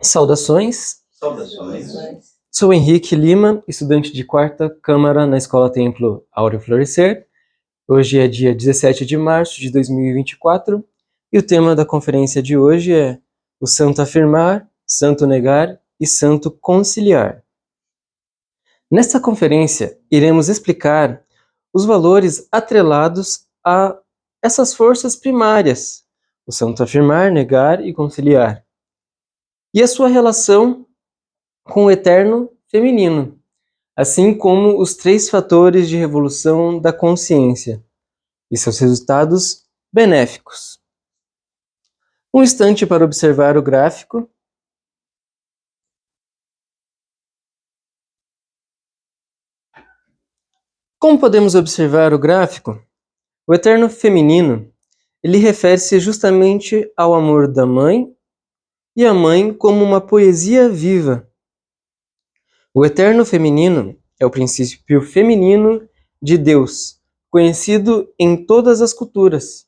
Saudações. Saudações. Sou Henrique Lima, estudante de quarta Câmara na Escola Templo Áureo Florescer. Hoje é dia 17 de março de 2024 e o tema da conferência de hoje é o santo afirmar, santo negar e santo conciliar. Nesta conferência, iremos explicar os valores atrelados a essas forças primárias, o santo afirmar, negar e conciliar, e a sua relação com o eterno feminino, assim como os 3 fatores de revolução da consciência e seus resultados benéficos. Um instante para observar o gráfico. Como podemos observar o gráfico? O eterno feminino, ele refere-se justamente ao amor da mãe e a mãe como uma poesia viva. O eterno feminino é o princípio feminino de Deus, conhecido em todas as culturas.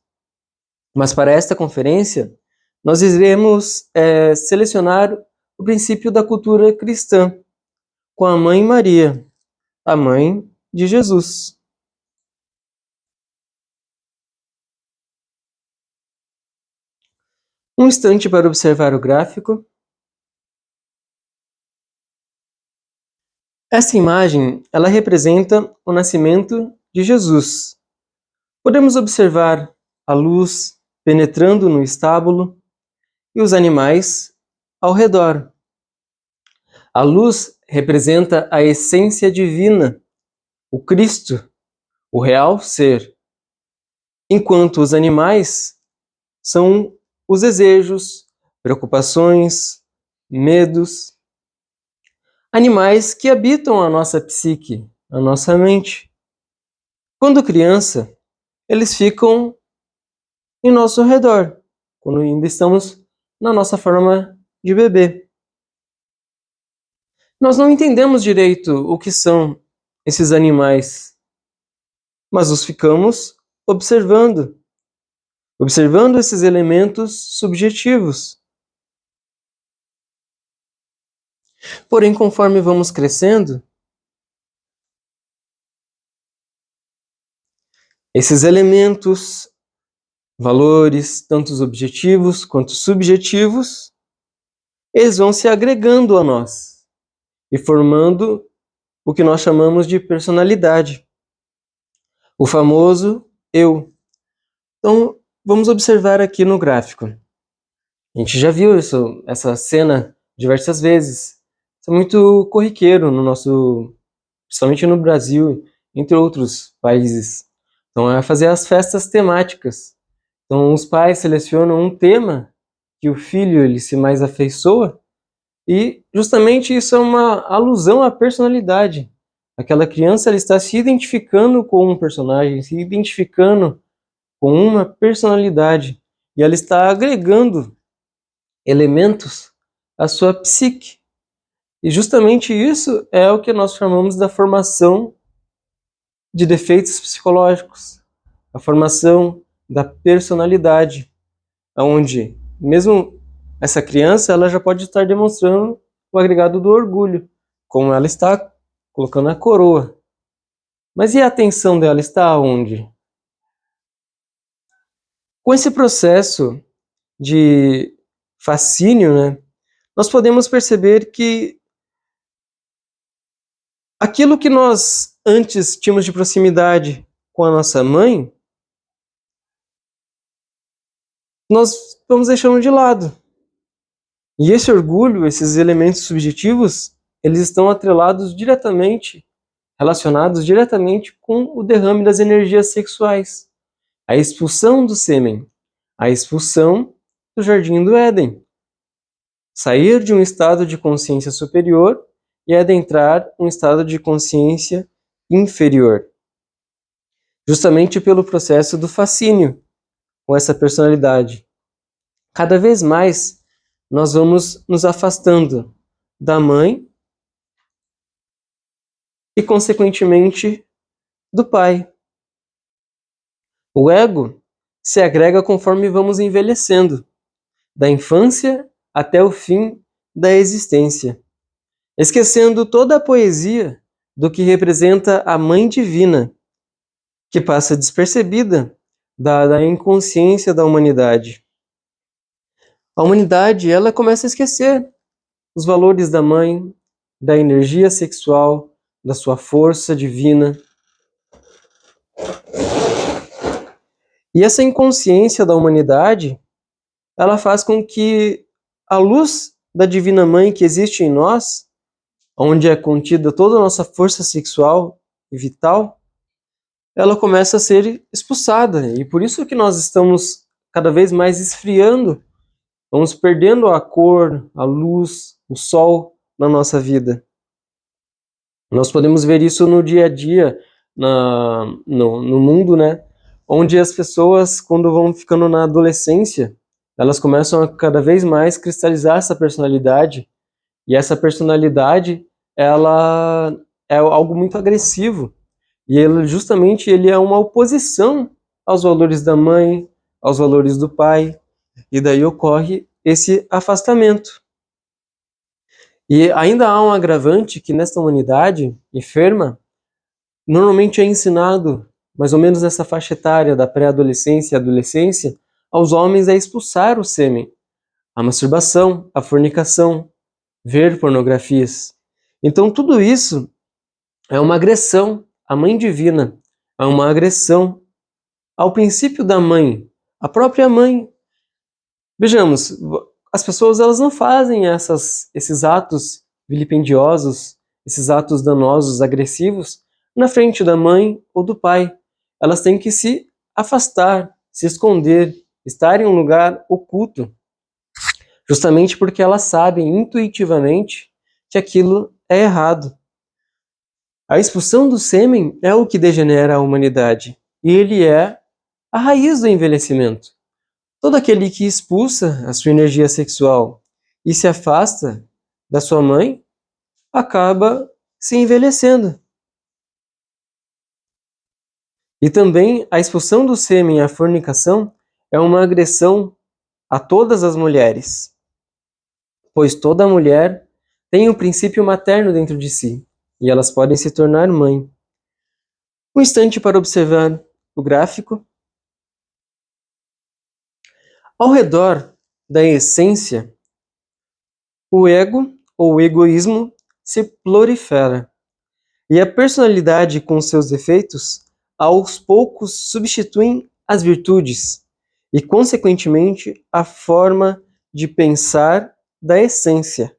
Mas para esta conferência, nós iremos selecionar o princípio da cultura cristã, com a Mãe Maria, a mãe de Jesus. Um instante para observar o gráfico. Essa imagem, ela representa o nascimento de Jesus. Podemos observar a luz penetrando no estábulo e os animais ao redor. A luz representa a essência divina, o Cristo, o real ser, enquanto os animais são os desejos, preocupações, medos, animais que habitam a nossa psique, a nossa mente. Quando criança, eles ficam em nosso redor, quando ainda estamos na nossa forma de bebê. Nós não entendemos direito o que são esses animais, mas os ficamos observando esses elementos subjetivos. Porém, conforme vamos crescendo, esses elementos, valores, tanto objetivos quanto subjetivos, eles vão se agregando a nós e formando o que nós chamamos de personalidade, o famoso eu. Então, vamos observar aqui no gráfico. A gente já viu essa cena diversas vezes. Isso é muito corriqueiro principalmente no Brasil, entre outros países. Então, é fazer as festas temáticas. Então, os pais selecionam um tema que o filho ele se mais afeiçoa e justamente isso é uma alusão à personalidade. Aquela criança ela está se identificando com um personagem, se identificando com uma personalidade e ela está agregando elementos à sua psique. E justamente isso é o que nós chamamos da formação de defeitos psicológicos, a formação da personalidade, onde mesmo essa criança ela já pode estar demonstrando o agregado do orgulho, como ela está colocando a coroa. Mas e a atenção dela está onde? Com esse processo de fascínio, né, nós podemos perceber que aquilo que nós antes tínhamos de proximidade com a nossa mãe, nós vamos deixando de lado. E esse orgulho, esses elementos subjetivos, eles estão relacionados diretamente com o derrame das energias sexuais, a expulsão do sêmen, a expulsão do jardim do Éden. Sair de um estado de consciência superior e adentrar um estado de consciência inferior. Justamente pelo processo do fascínio com essa personalidade. Cada vez mais nós vamos nos afastando da mãe e, consequentemente, do pai. O ego se agrega conforme vamos envelhecendo, da infância até o fim da existência, esquecendo toda a poesia do que representa a Mãe Divina, que passa despercebida dada a inconsciência da humanidade. A humanidade, ela começa a esquecer os valores da mãe, da energia sexual, da sua força divina. E essa inconsciência da humanidade, ela faz com que a luz da Divina Mãe que existe em nós, onde é contida toda a nossa força sexual e vital, ela começa a ser expulsada. E por isso que nós estamos cada vez mais esfriando, vamos perdendo a cor, a luz, o sol na nossa vida. Nós podemos ver isso no dia a dia, no mundo, né? Onde as pessoas, quando vão ficando na adolescência, elas começam a cada vez mais cristalizar essa personalidade. E essa personalidade, ela é algo muito agressivo. E ele é uma oposição aos valores da mãe, aos valores do pai. E daí ocorre esse afastamento. E ainda há um agravante que nesta humanidade enferma, normalmente é ensinado, mais ou menos nessa faixa etária da pré-adolescência e adolescência, aos homens a expulsar o sêmen, a masturbação, a fornicação, ver pornografias. Então tudo isso é uma agressão à Mãe Divina, é uma agressão ao princípio da mãe, a própria mãe. Vejamos, as pessoas elas não fazem esses atos vilipendiosos, esses atos danosos, agressivos, na frente da mãe ou do pai. Elas têm que se afastar, se esconder, estar em um lugar oculto, justamente porque elas sabem intuitivamente que aquilo é errado. A expulsão do sêmen é o que degenera a humanidade, e ele é a raiz do envelhecimento. Todo aquele que expulsa a sua energia sexual e se afasta da sua mãe, acaba se envelhecendo. E também a expulsão do sêmen e a fornicação é uma agressão a todas as mulheres, pois toda mulher tem o princípio materno dentro de si, e elas podem se tornar mãe. Um instante para observar o gráfico. Ao redor da essência, o ego ou egoísmo se prolifera. E a personalidade com seus defeitos, aos poucos substituem as virtudes e, consequentemente, a forma de pensar da essência,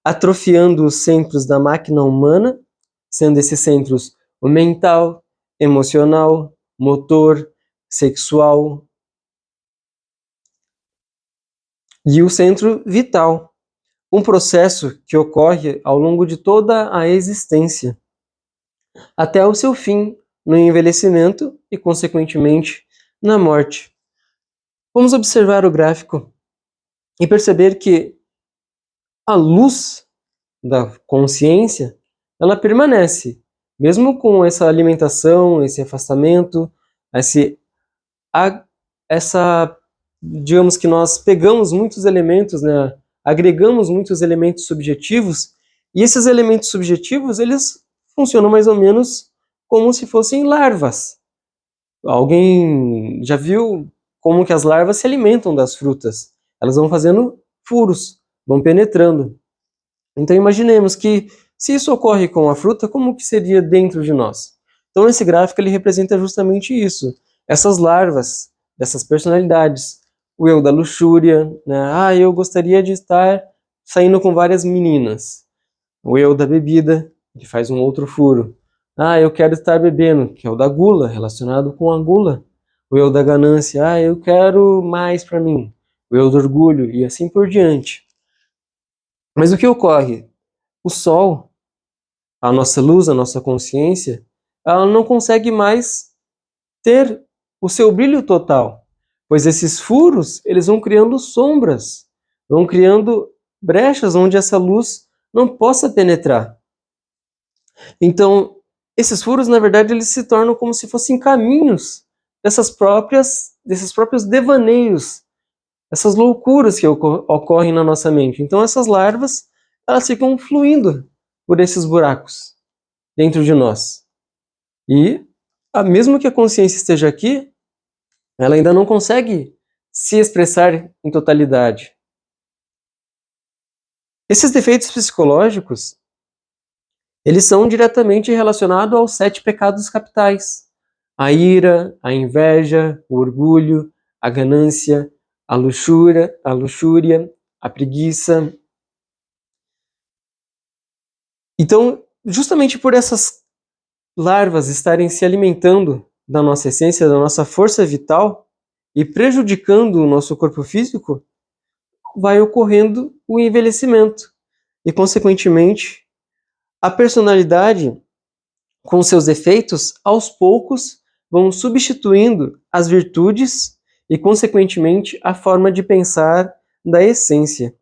atrofiando os centros da máquina humana, sendo esses centros o mental, emocional, motor, sexual e o centro vital, um processo que ocorre ao longo de toda a existência, até o seu fim no envelhecimento e, consequentemente, na morte. Vamos observar o gráfico e perceber que a luz da consciência, ela permanece, mesmo com essa alimentação, esse afastamento, esse, essa, digamos que nós pegamos muitos elementos, né, agregamos muitos elementos subjetivos, e esses elementos subjetivos, eles funcionam mais ou menos como se fossem larvas. Alguém já viu como que as larvas se alimentam das frutas? Elas vão fazendo furos, vão penetrando. Então imaginemos que se isso ocorre com a fruta, como que seria dentro de nós? Então esse gráfico ele representa justamente isso, essas larvas, dessas personalidades. O eu da luxúria, né? Ah, eu gostaria de estar saindo com várias meninas. O eu da bebida, que faz um outro furo. Ah, eu quero estar bebendo, que é o da gula, relacionado com a gula. O eu da ganância, ah, eu quero mais para mim. O eu do orgulho e assim por diante. Mas o que ocorre? O sol, a nossa luz, a nossa consciência, ela não consegue mais ter o seu brilho total, pois esses furos, eles vão criando sombras, vão criando brechas onde essa luz não possa penetrar. Então, esses furos, na verdade, eles se tornam como se fossem caminhos desses próprios devaneios, essas loucuras que ocorrem na nossa mente. Então essas larvas, elas ficam fluindo por esses buracos dentro de nós. E mesmo que a consciência esteja aqui, ela ainda não consegue se expressar em totalidade. Esses defeitos psicológicos, eles são diretamente relacionados aos 7 pecados capitais: a ira, a inveja, o orgulho, a ganância, a luxúria, a preguiça. Então, justamente por essas larvas estarem se alimentando da nossa essência, da nossa força vital e prejudicando o nosso corpo físico, vai ocorrendo o envelhecimento e, consequentemente, a personalidade, com seus defeitos, aos poucos vão substituindo as virtudes e, consequentemente, a forma de pensar da essência,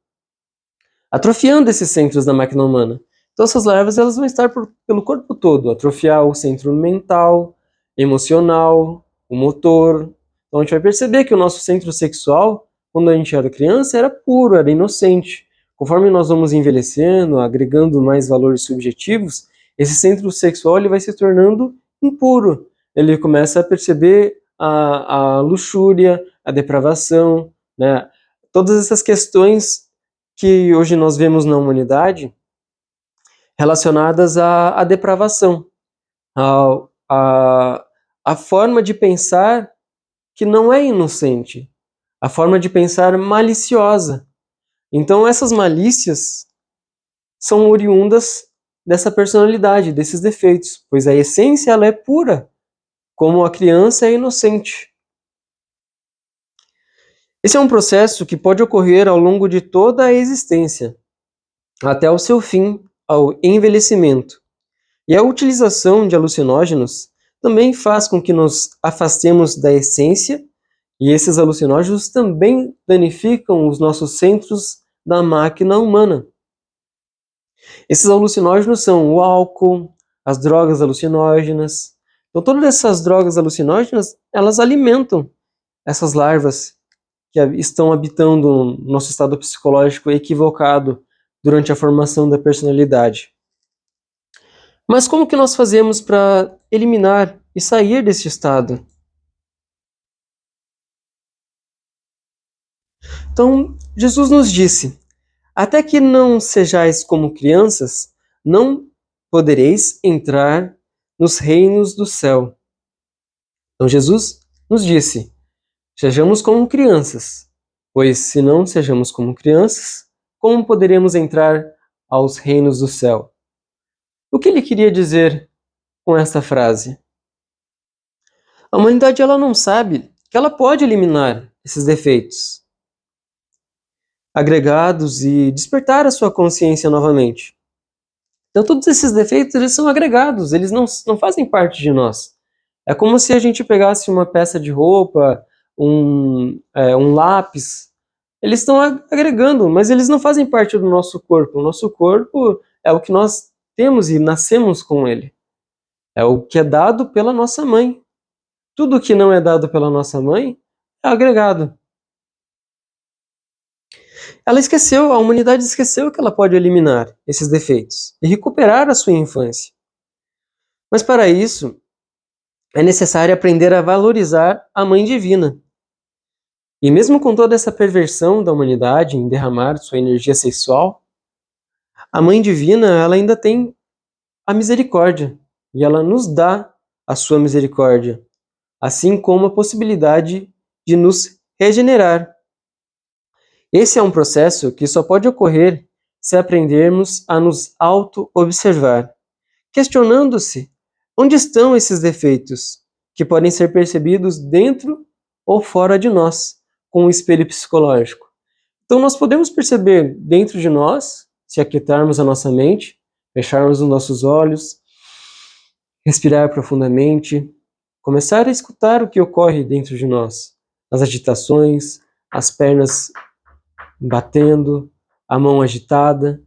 atrofiando esses centros da máquina humana. Então essas larvas elas vão estar pelo corpo todo, atrofiar o centro mental, emocional, o motor. Então a gente vai perceber que o nosso centro sexual, quando a gente era criança, era puro, era inocente. Conforme nós vamos envelhecendo, agregando mais valores subjetivos, esse centro sexual ele vai se tornando impuro. Ele começa a perceber a luxúria, a depravação, né? Todas essas questões que hoje nós vemos na humanidade relacionadas à depravação, a forma de pensar que não é inocente, a forma de pensar maliciosa. Então essas malícias são oriundas dessa personalidade, desses defeitos, pois a essência ela é pura, como a criança é inocente. Esse é um processo que pode ocorrer ao longo de toda a existência, até o seu fim, ao envelhecimento. E a utilização de alucinógenos também faz com que nos afastemos da essência, e esses alucinógenos também danificam os nossos centros da máquina humana. Esses alucinógenos são o álcool, as drogas alucinógenas. Então todas essas drogas alucinógenas, elas alimentam essas larvas que estão habitando o nosso estado psicológico equivocado durante a formação da personalidade. Mas como que nós fazemos para eliminar e sair desse estado? Então, Jesus nos disse: até que não sejais como crianças, não podereis entrar nos reinos do céu. Então, Jesus nos disse: sejamos como crianças, pois se não sejamos como crianças, como poderemos entrar aos reinos do céu? O que ele queria dizer com essa frase? A humanidade ela não sabe que ela pode eliminar esses defeitos agregados e despertar a sua consciência novamente. Então todos esses defeitos eles são agregados, eles não fazem parte de nós. É como se a gente pegasse uma peça de roupa, um lápis, eles estão agregando, mas eles não fazem parte do nosso corpo. O nosso corpo é o que nós temos e nascemos com ele. É o que é dado pela nossa mãe. Tudo que não é dado pela nossa mãe é agregado. A humanidade esqueceu que ela pode eliminar esses defeitos e recuperar a sua infância. Mas para isso, é necessário aprender a valorizar a Mãe Divina. E mesmo com toda essa perversão da humanidade em derramar sua energia sexual, a Mãe Divina ela ainda tem a misericórdia e ela nos dá a sua misericórdia, assim como a possibilidade de nos regenerar. Esse é um processo que só pode ocorrer se aprendermos a nos auto-observar, questionando-se onde estão esses defeitos, que podem ser percebidos dentro ou fora de nós, com o espelho psicológico. Então nós podemos perceber dentro de nós, se aquietarmos a nossa mente, fecharmos os nossos olhos, respirar profundamente, começar a escutar o que ocorre dentro de nós, as agitações, as pernas batendo, a mão agitada,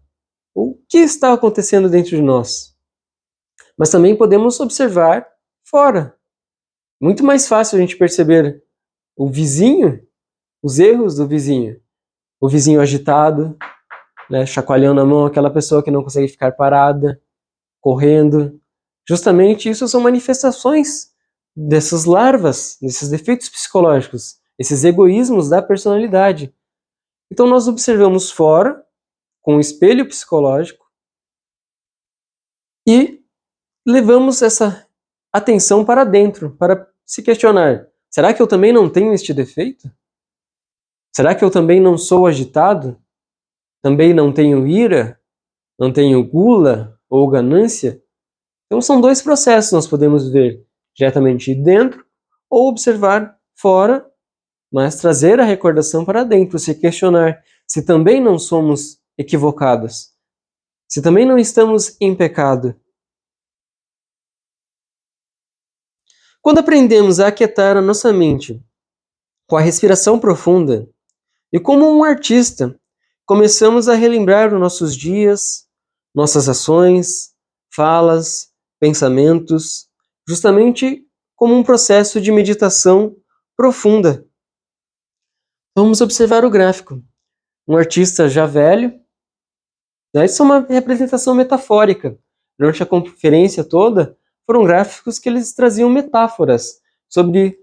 o que está acontecendo dentro de nós. Mas também podemos observar fora. Muito mais fácil a gente perceber o vizinho, os erros do vizinho. O vizinho agitado, né, chacoalhando a mão, aquela pessoa que não consegue ficar parada, correndo. Justamente isso são manifestações dessas larvas, desses defeitos psicológicos, esses egoísmos da personalidade. Então nós observamos fora, com um espelho psicológico, e levamos essa atenção para dentro, para se questionar: será que eu também não tenho este defeito? Será que eu também não sou agitado? Também não tenho ira? Não tenho gula ou ganância? Então são dois processos, nós podemos ver diretamente dentro ou observar fora, mas trazer a recordação para dentro, se questionar se também não somos equivocados, se também não estamos em pecado. Quando aprendemos a aquietar a nossa mente com a respiração profunda e como um artista, começamos a relembrar os nossos dias, nossas ações, falas, pensamentos, justamente como um processo de meditação profunda. Vamos observar o gráfico. Um artista já velho, né? Isso é uma representação metafórica. Durante a conferência toda, foram gráficos que eles traziam metáforas sobre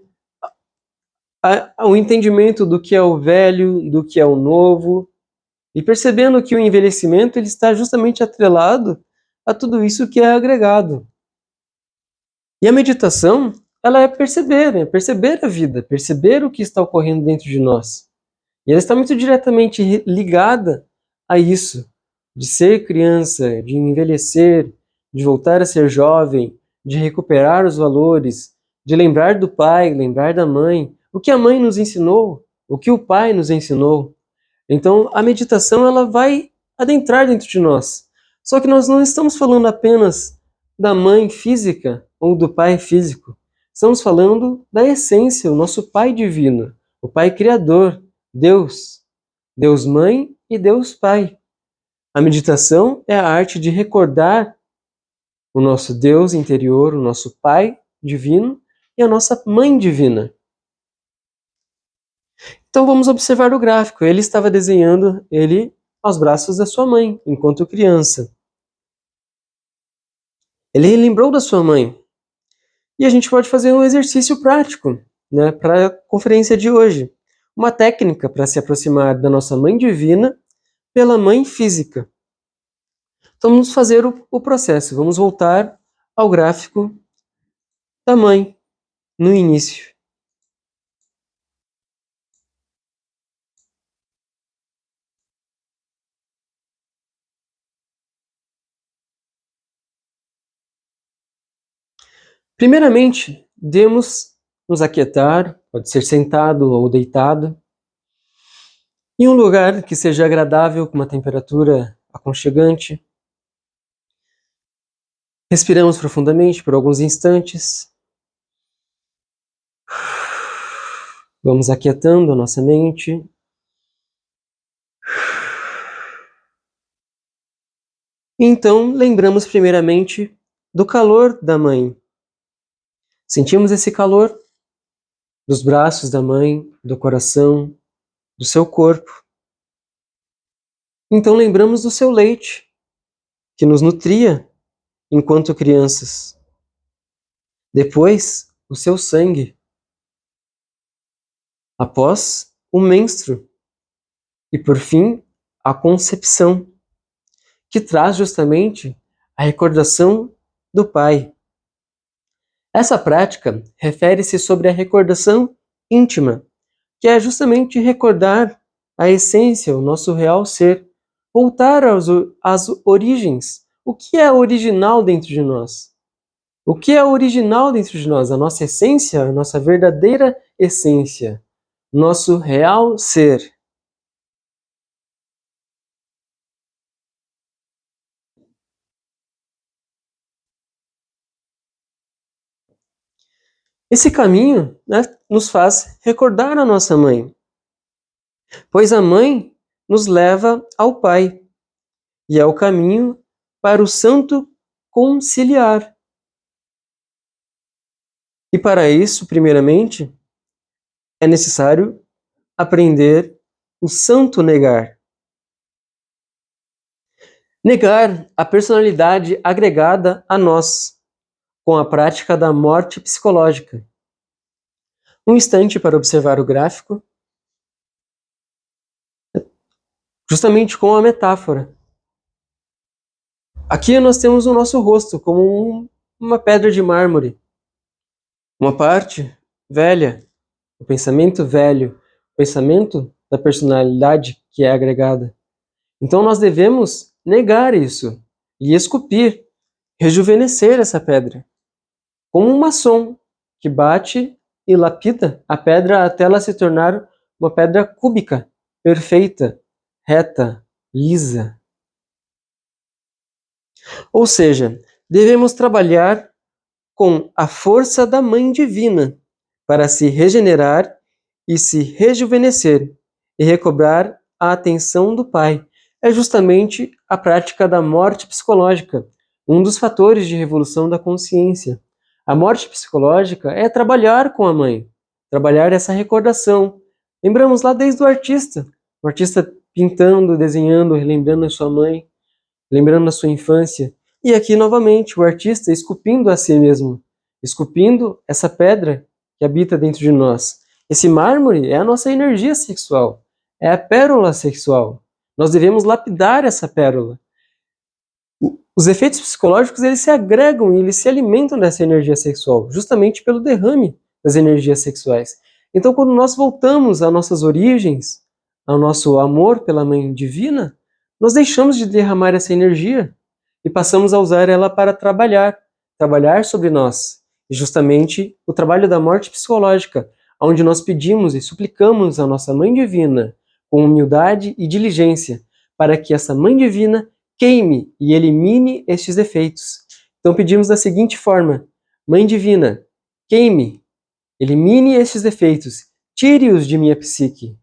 o entendimento do que é o velho, do que é o novo, e percebendo que o envelhecimento ele está justamente atrelado a tudo isso que é agregado. E a meditação, ela é perceber, né? Perceber a vida, perceber o que está ocorrendo dentro de nós. E ela está muito diretamente ligada a isso, de ser criança, de envelhecer, de voltar a ser jovem, de recuperar os valores, de lembrar do pai, lembrar da mãe, o que a mãe nos ensinou, o que o pai nos ensinou. Então, a meditação ela vai adentrar dentro de nós. Só que nós não estamos falando apenas da mãe física ou do pai físico. Estamos falando da essência, o nosso pai divino, o pai criador, Deus, Deus Mãe e Deus Pai. A meditação é a arte de recordar o nosso Deus interior, o nosso Pai divino e a nossa Mãe divina. Então vamos observar o gráfico. Ele estava desenhando ele aos braços da sua mãe, enquanto criança. Ele lembrou da sua mãe. E a gente pode fazer um exercício prático, né, para a conferência de hoje. Uma técnica para se aproximar da nossa mãe divina pela mãe física. Então vamos fazer o processo. Vamos voltar ao gráfico da mãe no início. Primeiramente, devemos nos aquietar, pode ser sentado ou deitado, em um lugar que seja agradável, com uma temperatura aconchegante. Respiramos profundamente por alguns instantes. Vamos aquietando a nossa mente. Então, lembramos primeiramente do calor da mãe. Sentimos esse calor dos braços da mãe, do coração, do seu corpo. Então lembramos do seu leite, que nos nutria enquanto crianças. Depois, o seu sangue. Após, o menstruo. E por fim, a concepção, que traz justamente a recordação do pai. Essa prática refere-se sobre a recordação íntima, que é justamente recordar a essência, o nosso real ser, voltar às origens. O que é original dentro de nós? O que é original dentro de nós? A nossa essência, a nossa verdadeira essência, nosso real ser. Esse caminho, né, nos faz recordar a nossa mãe, pois a mãe nos leva ao Pai e é o caminho para o santo conciliar. E para isso, primeiramente, é necessário aprender o santo negar. Negar a personalidade agregada a nós, com a prática da morte psicológica. Um instante para observar o gráfico, justamente com a metáfora. Aqui nós temos o nosso rosto como uma pedra de mármore. Uma parte velha, o pensamento velho, o pensamento da personalidade que é agregada. Então nós devemos negar isso e esculpir, rejuvenescer essa pedra, como um maçom que bate e lapida a pedra até ela se tornar uma pedra cúbica, perfeita, reta, lisa. Ou seja, devemos trabalhar com a força da Mãe Divina para se regenerar e se rejuvenescer e recobrar a atenção do Pai. É justamente a prática da morte psicológica, um dos fatores de revolução da consciência. A morte psicológica é trabalhar com a mãe, trabalhar essa recordação. Lembramos lá desde o artista pintando, desenhando, relembrando a sua mãe, lembrando a sua infância. E aqui novamente o artista esculpindo a si mesmo, esculpindo essa pedra que habita dentro de nós. Esse mármore é a nossa energia sexual, é a pérola sexual. Nós devemos lapidar essa pérola. Os efeitos psicológicos eles se agregam e eles se alimentam dessa energia sexual, justamente pelo derrame das energias sexuais. Então, quando nós voltamos às nossas origens, ao nosso amor pela Mãe Divina, nós deixamos de derramar essa energia e passamos a usar ela para trabalhar sobre nós. E justamente o trabalho da morte psicológica, onde nós pedimos e suplicamos a nossa Mãe Divina com humildade e diligência, para que essa Mãe Divina queime e elimine estes efeitos. Então pedimos da seguinte forma: Mãe Divina, queime, elimine estes defeitos, tire-os de minha psique.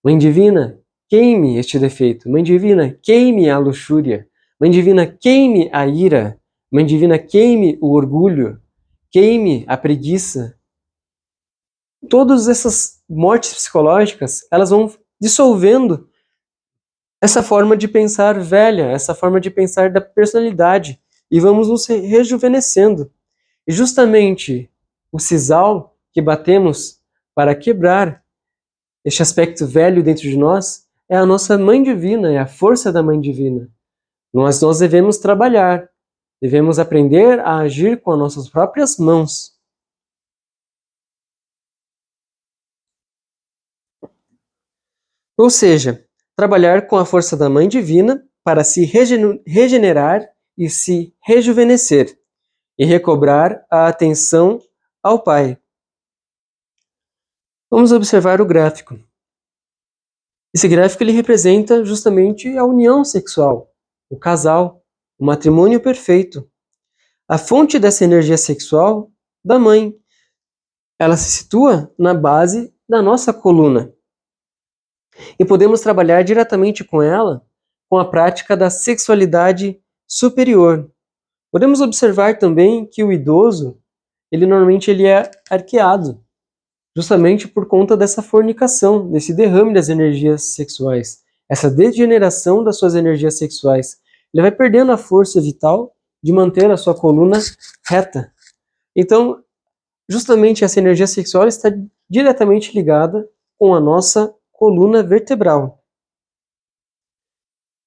Mãe Divina, queime este defeito. Mãe Divina, queime a luxúria. Mãe Divina, queime a ira. Mãe Divina, queime o orgulho. Queime a preguiça. Todas essas mortes psicológicas, elas vão dissolvendo essa forma de pensar velha, essa forma de pensar da personalidade, e vamos nos rejuvenescendo. E justamente o sisal que batemos para quebrar este aspecto velho dentro de nós é a nossa Mãe Divina, é a força da Mãe Divina. Nós devemos trabalhar, devemos aprender a agir com as nossas próprias mãos. Ou seja, trabalhar com a força da Mãe Divina para se regenerar e se rejuvenescer e recobrar a atenção ao Pai. Vamos observar o gráfico. Esse gráfico ele representa justamente a união sexual, o casal, o matrimônio perfeito. A fonte dessa energia sexual da mãe, ela se situa na base da nossa coluna. E podemos trabalhar diretamente com ela com a prática da sexualidade superior. Podemos observar também que o idoso, ele normalmente é arqueado, justamente por conta dessa fornicação, desse derrame das energias sexuais, essa degeneração das suas energias sexuais. Ele vai perdendo a força vital de manter a sua coluna reta. Então, justamente essa energia sexual está diretamente ligada com a nossa coluna vertebral.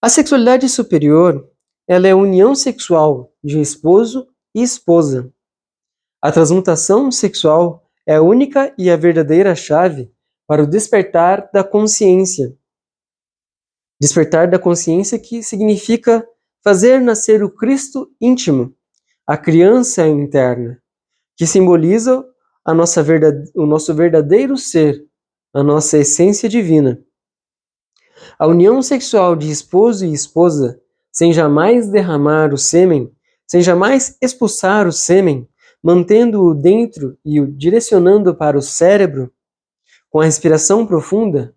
A sexualidade superior, ela é a união sexual de esposo e esposa. A transmutação sexual é a única e a verdadeira chave para o despertar da consciência. Despertar da consciência que significa fazer nascer o Cristo íntimo, a criança interna, que simboliza o nosso verdadeiro ser, a nossa essência divina. A união sexual de esposo e esposa, sem jamais derramar o sêmen, sem jamais expulsar o sêmen, mantendo-o dentro e o direcionando para o cérebro, com a respiração profunda,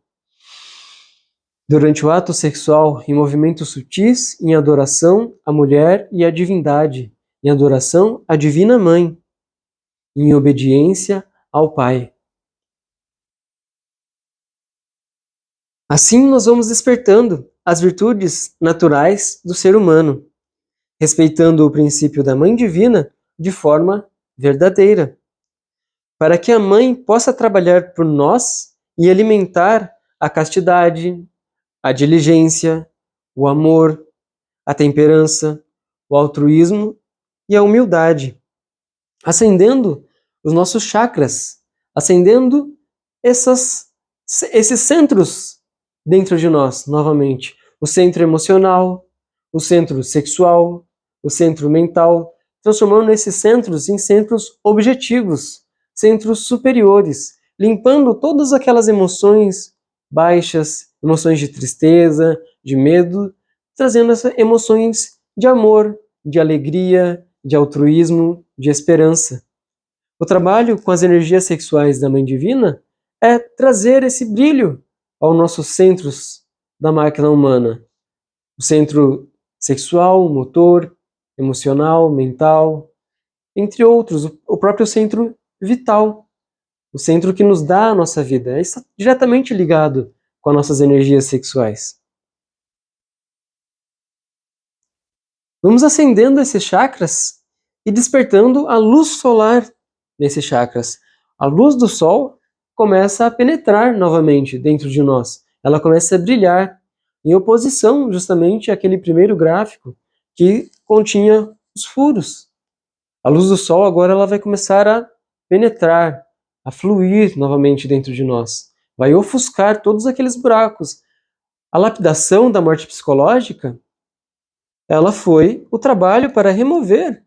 durante o ato sexual, em movimentos sutis, em adoração à mulher e à divindade, em adoração à Divina Mãe, em obediência ao Pai. Assim nós vamos despertando as virtudes naturais do ser humano, respeitando o princípio da Mãe Divina de forma verdadeira, para que a Mãe possa trabalhar por nós e alimentar a castidade, a diligência, o amor, a temperança, o altruísmo e a humildade, acendendo os nossos chakras, acendendo esses centros dentro de nós, novamente. O centro emocional, o centro sexual, o centro mental, transformando esses centros em centros objetivos, centros superiores, limpando todas aquelas emoções baixas, emoções de tristeza, de medo, trazendo essas emoções de amor, de alegria, de altruísmo, de esperança. O trabalho com as energias sexuais da Mãe Divina é trazer esse brilho aos nossos centros da máquina humana. O centro sexual, motor, emocional, mental, entre outros. O próprio centro vital, o centro que nos dá a nossa vida. Está diretamente ligado com as nossas energias sexuais. Vamos acendendo esses chakras e despertando a luz solar nesses chakras. A luz do sol começa a penetrar novamente dentro de nós. Ela começa a brilhar, em oposição justamente àquele primeiro gráfico que continha os furos. A luz do sol agora ela vai começar a penetrar, a fluir novamente dentro de nós. Vai ofuscar todos aqueles buracos. A lapidação da morte psicológica, ela foi o trabalho para remover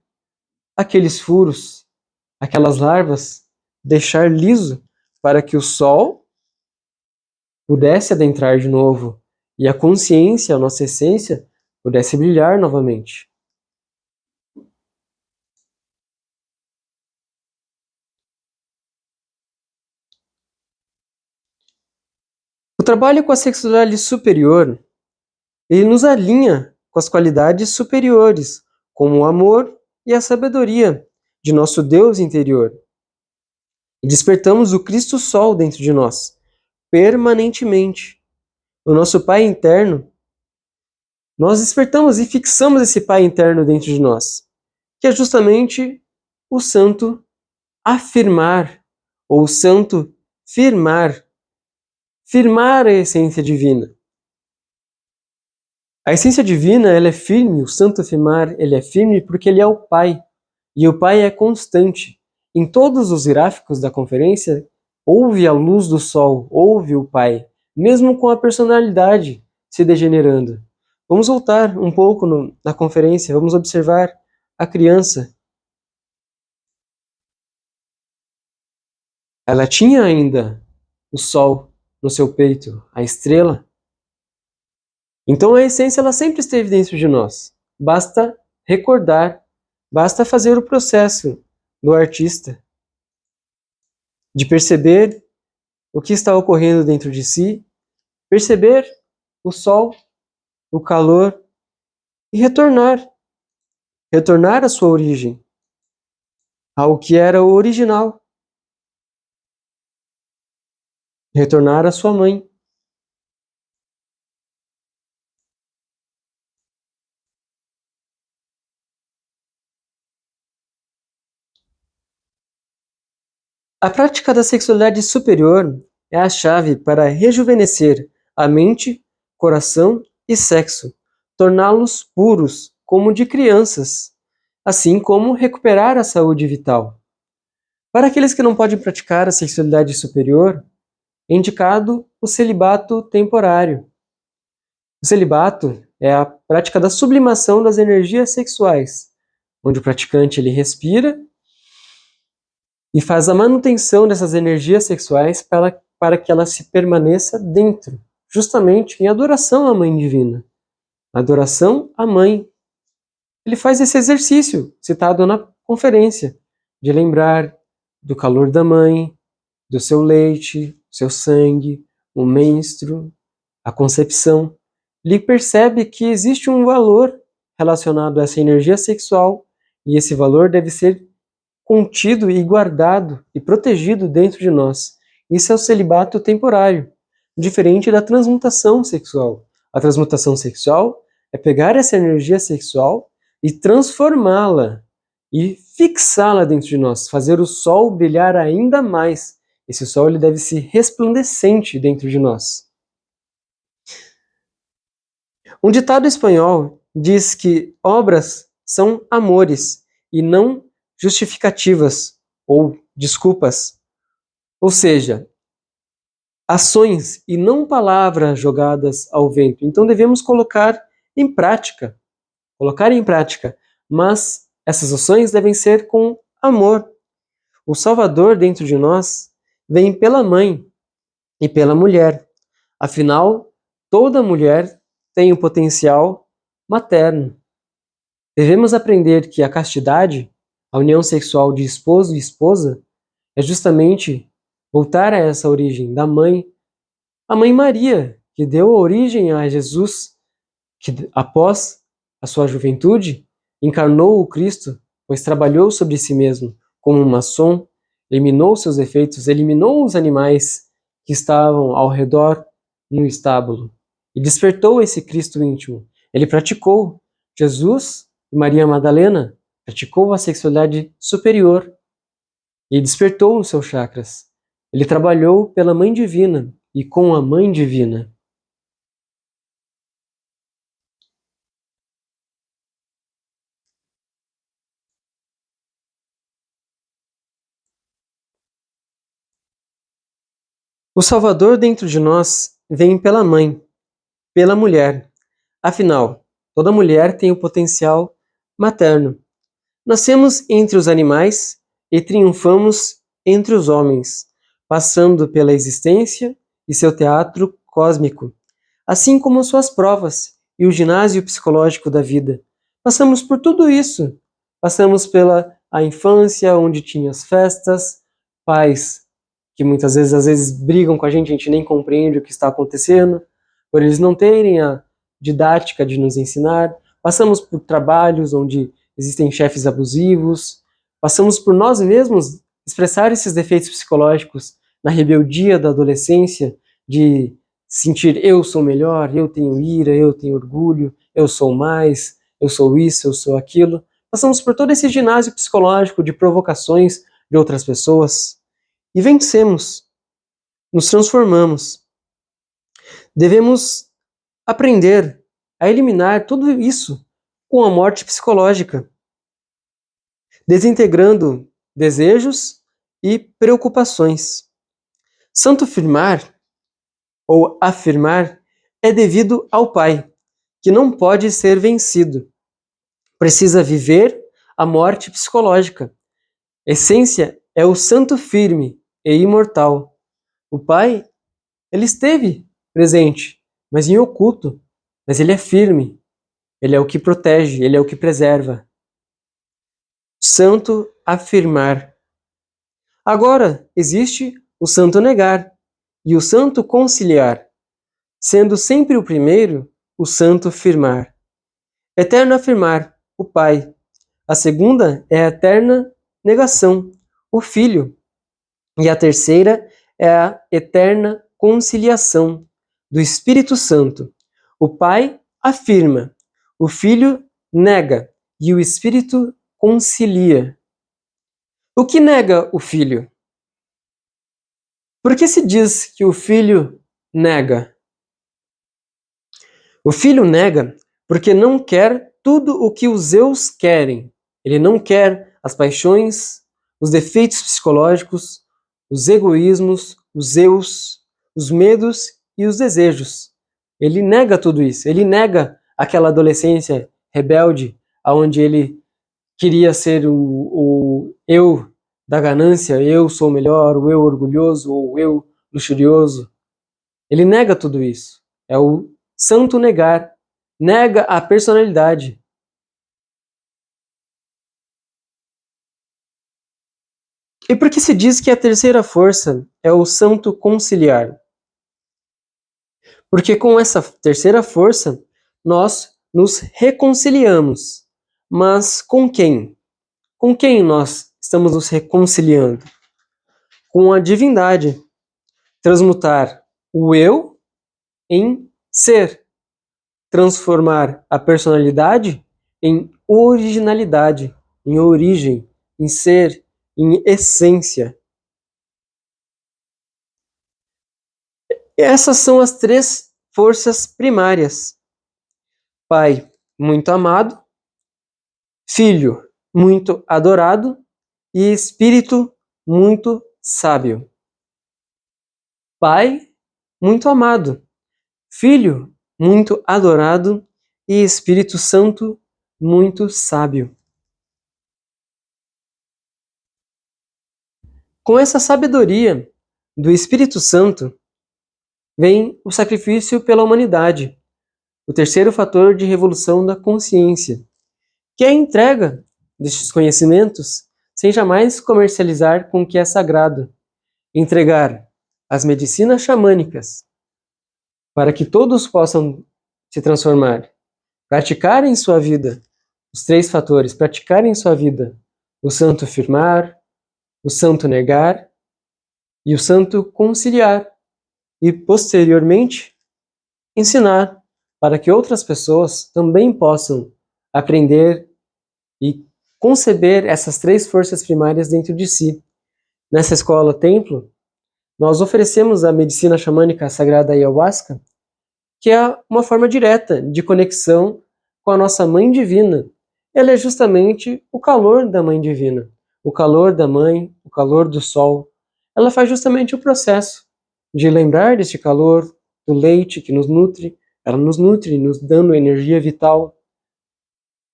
aqueles furos, aquelas larvas, deixar liso para que o sol pudesse adentrar de novo e a consciência, a nossa essência, pudesse brilhar novamente. O trabalho com a sexualidade superior, ele nos alinha com as qualidades superiores, como o amor e a sabedoria de nosso Deus interior. E despertamos o Cristo Sol dentro de nós, permanentemente. O nosso Pai interno, nós despertamos e fixamos esse Pai interno dentro de nós, que é justamente o santo afirmar, ou o santo firmar, firmar a essência divina. A essência divina, ela é firme, o santo afirmar, ele é firme porque ele é o Pai, e o Pai é constante. Em todos os gráficos da conferência, houve a luz do sol, houve o Pai, mesmo com a personalidade se degenerando. Vamos voltar um pouco na conferência, vamos observar a criança. Ela tinha ainda o sol no seu peito, a estrela. Então a essência ela sempre esteve dentro de nós. Basta recordar, basta fazer o processo do artista de perceber o que está ocorrendo dentro de si, perceber o sol, o calor e retornar à sua origem, ao que era o original, retornar à sua mãe. A prática da sexualidade superior é a chave para rejuvenescer a mente, coração e sexo, torná-los puros como de crianças, assim como recuperar a saúde vital. Para aqueles que não podem praticar a sexualidade superior, é indicado o celibato temporário. O celibato é a prática da sublimação das energias sexuais, onde o praticante ele respira e faz a manutenção dessas energias sexuais para que ela se permaneça dentro, justamente em adoração à Mãe Divina, adoração à Mãe. Ele faz esse exercício citado na conferência, de lembrar do calor da mãe, do seu leite, seu sangue, o menstro, a concepção. Ele percebe que existe um valor relacionado a essa energia sexual e esse valor deve ser contido e guardado e protegido dentro de nós. Isso é o celibato temporário. diferente da transmutação sexual. A transmutação sexual é pegar essa energia sexual e transformá-la e fixá-la dentro de nós, fazer o sol brilhar ainda mais. Esse sol ele deve ser resplandecente dentro de nós. Um ditado espanhol diz que obras são amores e não justificativas ou desculpas. Ou seja, ações e não palavras jogadas ao vento. Então devemos colocar em prática, mas essas ações devem ser com amor. O Salvador dentro de nós vem pela mãe e pela mulher. Afinal, toda mulher tem o potencial materno. Devemos aprender que a castidade, a união sexual de esposo e esposa, é justamente voltar a essa origem da mãe, a mãe Maria, que deu origem a Jesus, que após a sua juventude encarnou o Cristo, pois trabalhou sobre si mesmo como um maçom, eliminou seus efeitos, eliminou os animais que estavam ao redor no estábulo e despertou esse Cristo íntimo. Ele praticou, Jesus e Maria Madalena praticou a sexualidade superior e despertou os seus chakras. Ele trabalhou pela Mãe Divina e com a Mãe Divina. O Salvador dentro de nós vem pela mãe, pela mulher. Afinal, toda mulher tem o potencial materno. Nascemos entre os animais e triunfamos entre os homens, passando pela existência e seu teatro cósmico, assim como suas provas e o ginásio psicológico da vida. Passamos por tudo isso. Passamos pela a infância, onde tinha as festas, pais que muitas vezes, às vezes brigam com a gente nem compreende o que está acontecendo, por eles não terem a didática de nos ensinar. Passamos por trabalhos onde existem chefes abusivos, passamos por nós mesmos expressar esses defeitos psicológicos na rebeldia da adolescência, de sentir eu sou melhor, eu tenho ira, eu tenho orgulho, eu sou mais, eu sou isso, eu sou aquilo. Passamos por todo esse ginásio psicológico de provocações de outras pessoas e vencemos, nos transformamos. Devemos aprender a eliminar tudo isso com a morte psicológica, desintegrando desejos e preocupações. Santo firmar ou afirmar é devido ao Pai, que não pode ser vencido. Precisa viver a morte psicológica. Essência é o santo firme e imortal. O Pai, ele esteve presente, mas em oculto. Mas ele é firme. Ele é o que protege, ele é o que preserva. Santo afirmar. Agora, existe o santo negar e o santo conciliar, sendo sempre o primeiro o santo firmar. Eterno afirmar, o Pai. A segunda é a eterna negação, o Filho. E a terceira é a eterna conciliação, do Espírito Santo. O Pai afirma, o Filho nega e o Espírito concilia. O que nega o Filho? Por que se diz que o Filho nega? O Filho nega porque não quer tudo o que os eus querem. Ele não quer as paixões, os defeitos psicológicos, os egoísmos, os eus, os medos e os desejos. Ele nega tudo isso. Ele nega aquela adolescência rebelde, onde ele queria ser o eu da ganância, eu sou melhor, o eu orgulhoso ou o eu luxurioso. Ele nega tudo isso. É o santo negar. Nega a personalidade. E por que se diz que a terceira força é o santo conciliar? Porque com essa terceira força, nós nos reconciliamos. Mas com quem? Com quem nós estamos nos reconciliando? Com a divindade. Transmutar o eu em ser, transformar a personalidade em originalidade, em origem, em ser, em essência. E essas são as três forças primárias. Pai muito amado, Filho muito adorado e Espírito muito sábio. Pai muito amado, Filho muito adorado e Espírito Santo muito sábio. Com essa sabedoria do Espírito Santo vem o sacrifício pela humanidade, o terceiro fator de revolução da consciência, que é a entrega destes conhecimentos sem jamais comercializar com o que é sagrado, entregar as medicinas xamânicas para que todos possam se transformar, praticar em sua vida os três fatores, praticar em sua vida o santo afirmar, o santo negar e o santo conciliar, e posteriormente ensinar para que outras pessoas também possam aprender e conceber essas três forças primárias dentro de si. Nessa escola templo, nós oferecemos a medicina xamânica sagrada ayahuasca, que é uma forma direta de conexão com a nossa Mãe Divina. Ela é justamente o calor da Mãe Divina, o calor da Mãe, o calor do Sol. Ela faz justamente o processo de lembrar deste calor, do leite que nos nutre. Ela nos nutre, nos dando energia vital.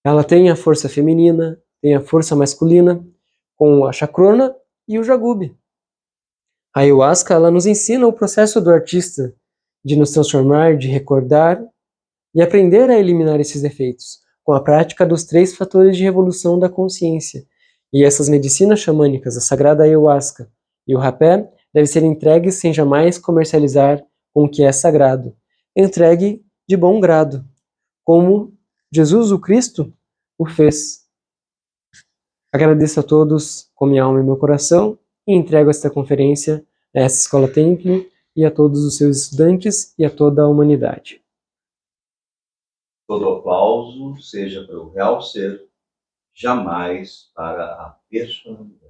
Ela tem a força feminina, tem a força masculina, com a chacrona e o jagube. A ayahuasca, ela nos ensina o processo do artista de nos transformar, de recordar e aprender a eliminar esses defeitos, com a prática dos três fatores de revolução da consciência. E essas medicinas xamânicas, a sagrada ayahuasca e o rapé, devem ser entregues sem jamais comercializar com o que é sagrado. Entregue de bom grado, como Jesus o Cristo o fez. Agradeço a todos com minha alma e meu coração e entrego esta conferência a essa Escola Templo e a todos os seus estudantes e a toda a humanidade. Todo aplauso seja para o real ser, jamais para a personalidade.